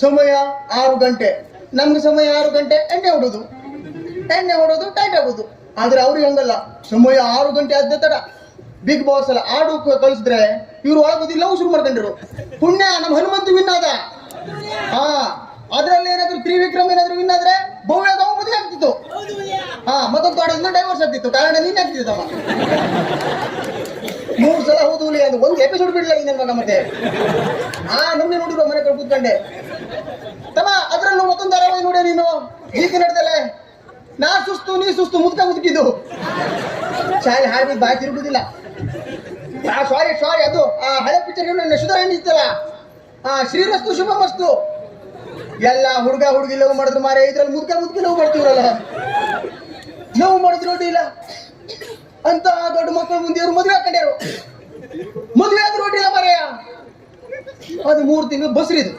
ಸಮಯ 6 ಗಂಟೆ, ನಮ್ಗೆ ಸಮಯ 6 ಗಂಟೆ ಎಣ್ಣೆ ಹೊಡೋದು ಟೈಟ್ ಆಗೋದು. ಆದ್ರೆ ಅವ್ರಿಗೆ ಹಂಗಲ್ಲ, ಸಮಯ 6 ಗಂಟೆ ಆದ ತಡ ಬಿಗ್ ಬಾಸ್ ಅಲ್ಲ ಆಡು ಕಳಿಸಿದ್ರೆ ಇವ್ರು ಒಳಗೋದಿಲ್ಲ ಶುರು ಮಾಡ್ಕೊಂಡಿರು. ಪುಣ್ಯ ನಮ್ಮ ಹನುಮಂತು ವಿನ್ ಆದ. ಹಾ, ಅದ್ರಲ್ಲಿ ಏನಾದ್ರು ತ್ರಿವಿಕ್ರಮ್ ಏನಾದ್ರು ವಿನ್ ಆದ್ರೆ ಭವ್ಯ ಗಾಂವ್ ಮದುವೆ ಆಗ್ತಿತ್ತು. ಹಾ, ಮತ್ತೊಂದು ತೋಟದಿಂದ ಡೈವರ್ಸ್ ಆಗ್ತಿತ್ತು. ಕಾರಣ ನೀನ್ ಆಗ್ತಿದ್ದಮ್ಮ 3 ಸಲ ಹೋದ್ಲಿ ಅದು ಒಂದು ಎಪಿಸೋಡ್ ಬಿಡ್ಲ ಈ ನನ್ನ ಮಗ. ಮತ್ತೆ ನಮ್ಗೆ ನೋಡಿರೋ ಮನೆ ಕಡೆ ಕೂತ್ಕೊಂಡೆ ತಮ್ಮ. ಅದ್ರಲ್ಲೂ ಮತ್ತೊಂದು ಧಾರಾವಾಹಿ ನೋಡಿ ನೀನು ಗೀತೆ ನಡೆದಲೆ, ನಾ ಸುಸ್ತು ನೀ ಸುಸ್ತು ಮುದುಕಿದ್ದು ಶಾಲೆ ಹಾಡಿದ್ ಬಾಯಿ ತಿರುಗುದಿಲ್ಲ. ಸಾರಿ ಅದು ಹಳೆ ಪಿಕ್ಚರ್ ಸುಧಾರಣೆ ಇತ್ತಲ್ಲ, ಶ್ರೀರಸ್ತು ಶುಭ ಮಸ್ತು ಎಲ್ಲ ಹುಡುಗಿ ಲವ್ ಮಾಡಿದ್ರು ಮಾರೆ. ಇದ್ರಲ್ಲಿ ಮುದುಕಿ ಲವ್ ಮಾಡ್ತೀವ್ರಲ್ಲ, ಲವ್ ಮಾಡಿದ್ರು ಇಲ್ಲ ಅಂತ ದೊಡ್ಡ ಮಕ್ಕಳು ಮುಂದೆ ಇವ್ರು ಮದುವೆ ಹಾಕೊಂಡ್ಯಾರು. ಮದುವೆ ಆದ್ರೂ ಒಡ್ಡಿಲ್ಲ ಮಾರೆಯ. ಅದು 3 ತಿಂಗಳು ಬಸ್ರಿದು.